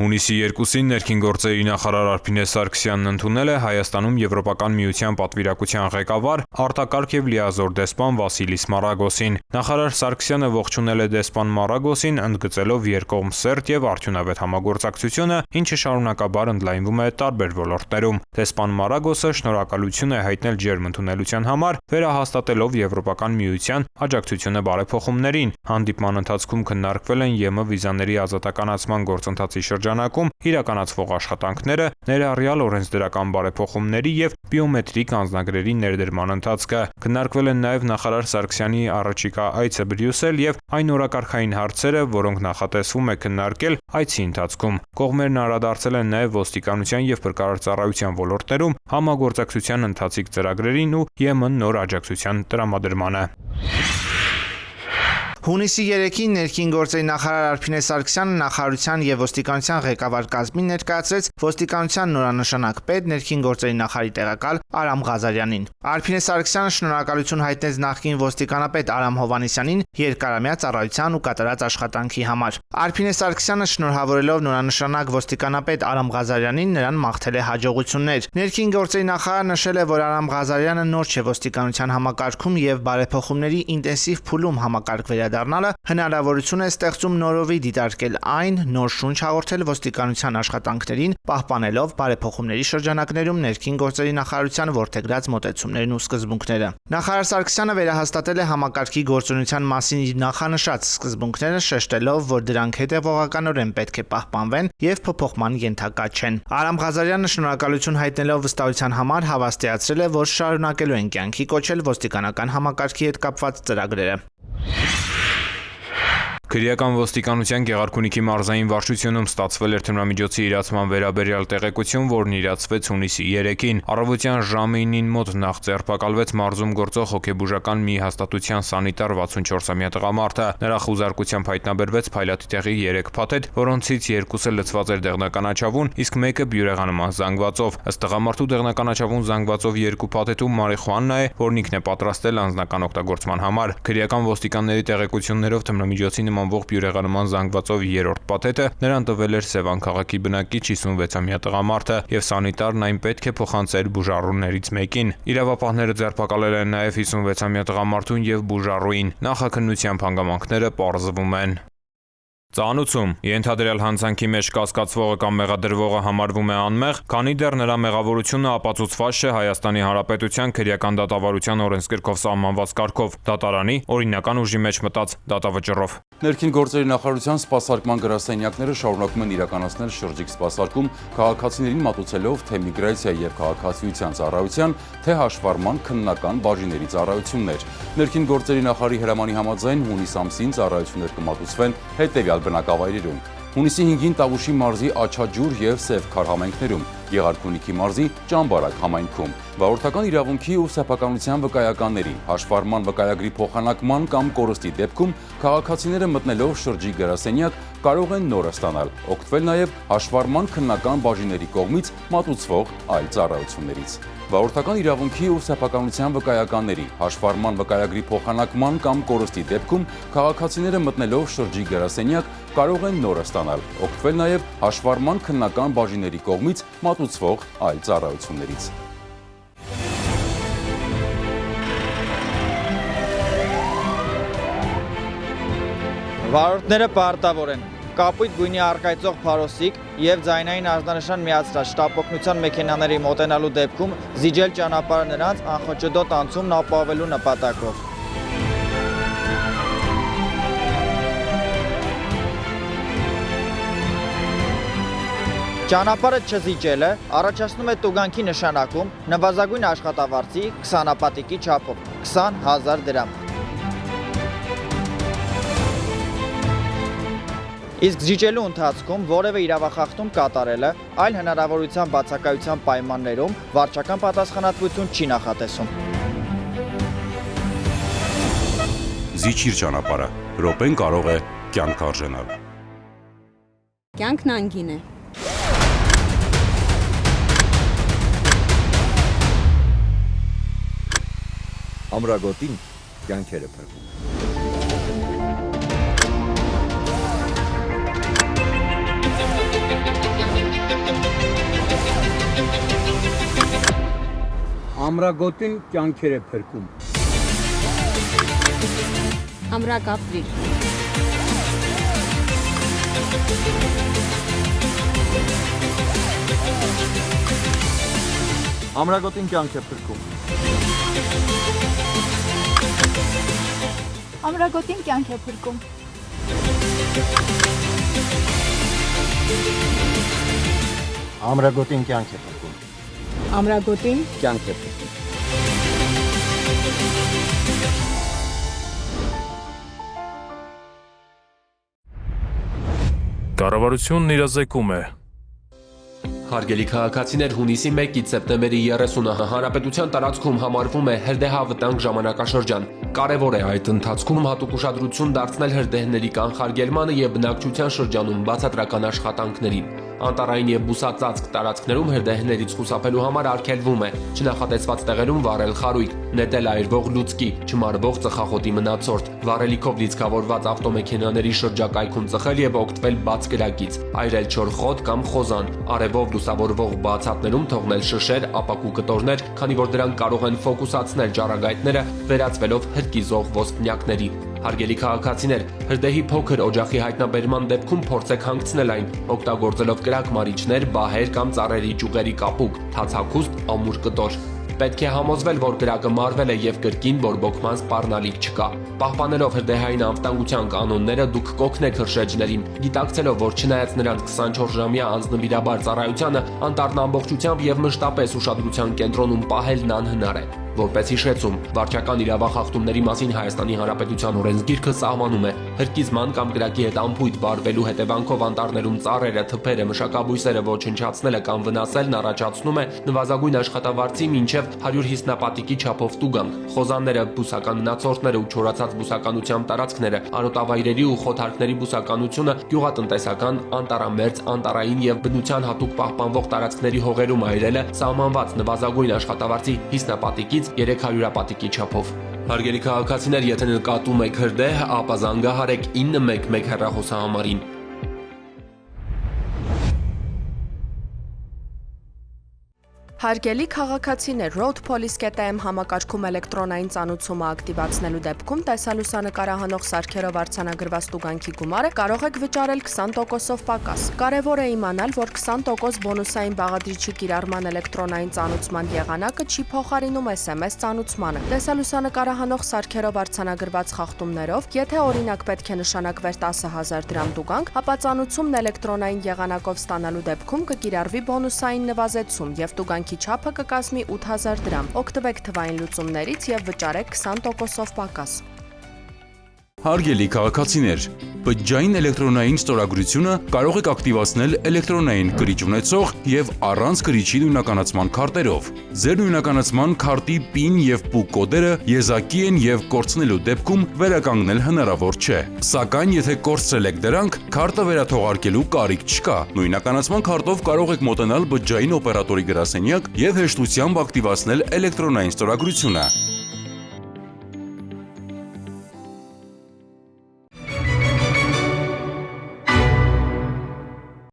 Հունիսի 2-ին ներքին գործերի նախարար Արփինե Սարգսյանն ընդունել է Հայաստանում Եվրոպական միության պատվիրակության ղեկավար, արտակարգ եւ լիազոր դեսպան Վասիլիս Մարագոսին։ Նախարար Սարգսյանը ողջունել է դեսպան Մարագոսին, ընդգծելով երկկողմ սերտ եւ արդյունավետ համագործակցությունը, ինչը շարունակաբար ընդլայնվում է տարբեր ոլորտներում։ Դեսպան Մարագոսը շնորհակալություն է հայտնել ջերմընդունելության համար, վերահաստատելով Եվրոպական միության աջակցությունը բարեփոխումներին։ Հանդիպման ընթացքում քննարկվել են ԵՄ վիզաների ազատականացման գործընթացի շրջանակում իրականացվող աշխատանքները, ներառյալ օրենսդրական բարեփոխումների եւ բիոմետրիկ անձնագրերի ներդրման ընթացքը։ Քննարկվել են նաեւ նախարար Սարգսյանի առաջիկա այցը Բրյուսել եւ այն օրակարգային հարցերը, որոնք նախատեսվում է քննարկել այցի ընթացքում։ Կողմերն անդրադարձել են նաեւ ոստիկանության եւ փրկարարծառայության ոլորտներում համագործակցության ընթացիկ ծրագրերին ու ԵՄ նոր աջակցության տրամադրմանը։ Հունիսի 3-ին ներքին գործերի նախարար Արփինե Սարգսյանը նախարարության եւ ոստիկանության ղեկավար կազմին ներկայացրեց ոստիկանության նորանշանակ պետ ներքին գործերի նախարարի տեղակալ Արամ Ղազարյանին։ Արփինե Սարգսյանը շնորհակալություն հայտնեց նախկին ոստիկանապետ Արամ Հովհաննիսյանին երկարամյա ծառայության ու կատարած աշխատանքի համար։ Արփինե Սարգսյանը շնորհավորելով նորանշանակ ոստիկանապետ Արամ Ղազարյանին նրան մաղթել է հաջողություններ։ Ներքին գործերի նախարարը նշել է, որ Արամ Ղազարյանը նոր չէ ոստիկանության համակարգում եւ բարեփոխումների ինտենսիվ փուլում համակարգ վերադառնալը հնարավորություն է ստեղծում նորովի դիտարկել այն, նոր շունչ հաղորդել ոստիկանության աշխատանքներին, պահպանելով բարեփոխումների շրջանակներում ներքին գործերի նախարարության որդեգրած մոտեցումներն ու սկզբունքները։ Նախարար Սարգսյանը վերահաստատել է համակարգի գործունեության մասին իր նախանշած սկզբունքները, շեշտելով, որ դրանք հետևողականորեն պետք է պահպանվեն եւ փոփոխման ենթակա չեն։ Արամ Ղազարյանը շնորհակալություն հայտնելով վստահության համար հավաստիացրել է, որ շարունակելու են կյանքի կոչել ոստիկանական համակարգի հետ կապված ծրագրերը։ Քրեական ոստիկանության Գեղարքունիքի մարզային վարչությունում ստացվել էր թմրամիջոցի իրացման վերաբերյալ տեղեկություն, որն իրացվեց հունիսի 3-ին։ Առավոտյան ժամը 9-ին մոտ նախ ձերբակալվեց մարզում գործող հոգեբուժական մի հաստատության սանիտար 64-ամյա տղամարդը։ Նրա խուզարկությամբ հայտնաբերվեց փայլատի տեղի 3 փաթեթ, որոնցից 2-ը լցված էր դեղնականաչավուն, իսկ մեկը բյուրեղանման զանգվածով։ Ըստ տղամարդու դեղնականաչավուն զանգվածով 2 փաթեթում մարիխուանա է, որն ինքն է պատրաստել անձնական օգտագործման համար։ Քրեական ոստիկանների տեղեկություններով թմրամիջոցի նմանվող բյուրեղանման զանգվածով 3-րդ փաթեթը նրան տվել էր Սևան քաղաքի բնակիչ 56-ամյա տղամարդը, եւ սանիտարն այն պետք է փոխանցեր բուժառուներից մեկին։ Իրավապահները ձերբակալել են նաեւ 56-ամյա տղամարդուն եւ բուժառուին։ Նախաքննությամբ հանգամանքները պարզվում են։ Ծանուցում ենթադրյալ հանցանքի մեջ կասկածվողը կամ մեղադրվողը համարվում է անմեղ, քանի դեռ նրա մեղավորությունը ապացուցված չէ Հայաստանի Հանրապետության քրեական դատավարության օրենսգրքով սահմանված կարգով, դատարանի օրինական ուժի մեջ մտած դատավճռով։ Ներքին գործերի նախարարության սպասարկման գրասենյակները շարունակում են իրականացնել շրջիկ սպասարկում քաղաքացիներին մատուցելով թե միգրացիա եւ քաղաքացիության ծառայության, թե հաշվառման քննական բաժինների ծառայություններ։ Ներքին գործերի նախարարի հրամանի համաձայն հունիս ամսին ծառայություններ կմատուցվեն հետեւյալ բնակավայրերում։ Հունիսի 5-ին Տավուշի մարզի Աչաջուր եւ Սևքար համայնքներում, Գեղարքունիքի մարզի Ճամբարակ համայնքում, վարորդական իրավունքի ու սեփականության վկայականների, հաշվառման վկայագրի փոխանակման կամ կորստի դեպքում քաղաքացիները մտնելով շրջիկ գրասենյակ կարող են նորը ստանալ, օգտվել նաև հաշվառման քննական բաժինների կողմից մատուցվող այլ ծառայություններից։ Վարորդական իրավունքի ու սեփականության վկայականների, հաշվառման վկայագրի փոխանակման կամ կորստի դեպքում քաղաքացիները մտնելով շրջիկ գրասենյակ կարող են նորը ստանալ, օգտվել նաև հաշվառման քննական բաժինների կողմից մատուցվող այլ ծառայություններից։ Վարորդները պարտավոր են կապույտ գույնի առկայծող փարոսիկ եւ ձայնային արձանշան միացրած շտապօգնության մեքենաների մոտենալու դեպքում զիջել ճանապարհը նրանց անխոճոդոտ անցումն ապահովելու նպատակով։ Ճանապարհը չզիջելը առաջացնում է տուգանքի նշանակում նվազագույն աշխատավարձի 20 չափով 20,000 դրամ։ Իսկ զիջելու ընթացքում որևէ իրավախախտում կատարելը այլ հնարավորության բացակայության պայմաններում վարչական պատասխանատվություն չի նախատեսում։ Զիջիր ճանապարհը, րոպեն կարող է կյանք արժենալ։ Կյանքն անգին է։ Ամրագոտին կյանքերը փրկում։ Ամրագոտին կյանքեր է փրկում։ Ամրակապրիր։ Ամրագոտին կյանք է փրկում։ Ամրագոտին կյանք է փրկում։ Ամրագոտին կյանք է փրկում։ Ամրագոտին Կյանք է փրկում։ Կառավարությունն իրազեկում է։ Հարգելի քաղաքացիներ, հունիսի 1-ից սեպտեմբերի 30-ը հանրապետության տարածքում համարվում է հրդեհավտանգ ժամանակաշրջան։ Կարևոր է այդ ընթացքում հատուկ ուշադրություն դարձնել հրդեհների կանխարգելմանը եւ բնակչության շրջանում բացատրական աշխատանքներին։ Անտառային եւ բուսածածկ տարածքներում հրդեհներից խուսափելու համար արգելվում է չնախատեսված տեղերում վառել խարույկ, նետել այրվող լուցկի, չմարվող ծխախոտի մնացորդ, վառելիքով լիցքավորված ավտոմեքենաների շրջակայքում ծխել եւ օգտվել բաց կրակից, այրել չոր խոտ կամ խոզան, արևով լուսավորվող բացատներում թողնել շշեր, ապակու կտորներ, քանի որ դրանք կարող են ֆոկուսացնել ճառագայթները, վերածվելով հրկիզող ոսպնյակների։ Հարգելի քաղաքացիներ, հրդեհի փոքր օջախի հայտնաբերման դեպքում փորձեք հանգցնել այն, օգտագործելով կրակմարիչներ, բահեր կամ ծառերի ճյուղերի կապուկ, թացակուստ, ամուր կտոր։ Պետք է համոզվել, որ կրակը մարվել է եւ կրկին բորբոքման սպառնալիք չկա։ Պահպանելով հրդեհային անվտանգության կանոնները դուք կօգնեք հրշեջներին, գիտակցելով, որ չնայած նրանց 24-ժամյա անձնվիրաբար ծառայությանը, անտառն ամբողջությամբ եւ մշտապես ուշադրության կենտրոնում պահելն անհնար է։ Որպես հիշեցում, վարչական իրավախախտումների մասին Հայաստանի Հանրապետության օրենսգիրքը սահմանում է հրկիզման կամ կրակի հետ անփույթ վարվելու հետևանքով անտառներում ծառերը, թփերը, մշակաբույսերը ոչնչացնելը կամ վնասելն առաջացնում է նվազագույն աշխատավարձի մինչև 150 նապատիկի չափով տուգանք։ Խոզանները, բուսական մնացորդները ու չորացած բուսականությամբ տարածքները, արոտավայրերի ու խոթարքների բուսականությունը, գյուղատնտեսական, անտառամերձ, անտառային եւ բնության հատուկ պահպանվող տարածքների հողերում այրելը սահմանված նվազագույն աշխատավարձի 50 նապատիկի 300 պատիկի չափով։ Հարգելի քաղաքացիներ, եթե նկատում եք հրդեհ, ապա զանգահարեք 911 հեռախոսահամարին։ Հարգելի քաղաքացիներ, Road Police.am համակարգում էլեկտրոնային ծանուցումը ակտիվացնելու դեպքում տեսալուսանկարահանող սարքերով արձանագրված տուգանքի գումարը կարող եք վճարել 20%-ով պակաս։ Կարևոր է իմանալ, որ 20% բոնուսային բաղադրիչի կիրառման էլեկտրոնային ծանուցման եղանակը չի փոխարինում SMS ծանուցմանը։ Տեսալուսանկարահանող սարքերով արձանագրված խախտումներով, եթե օրինակ պետք է նշանակվեր 10,000 դրամ տուգանք, ապա ծանուցումն էլեկտրոնային եղանակով ստանալու դեպքում կկիրառվի բոնուսային նվազեցում եւ տուգանքի չափը կկազմի 8000 դրամ։ Օգտվեք թվային լուծումներից եւ վճարեք 20%-ով պակաս։ Հարգելի քաղաքացիներ, բջջային էլեկտրոնային ստորագրությունը կարող եք ակտիվացնել էլեկտրոնային կրիչ ունեցող եւ առանց կրիչի նույնականացման քարտերով։ Ձեր նույնականացման քարտի PIN եւ PUK կոդերը եզակի են եւ կորցնելու դեպքում վերականգնել հնարավոր չէ։ Սակայն եթե կորցրել եք դրանք, քարտը վերաթողարկելու կարիք չկա։ Նույնականացման քարտով կարող եք մոտենալ բջջային օպերատորի գրասենյակ եւ հեշտությամբ ակտիվացնել էլեկտրոնային ստորագրությունը։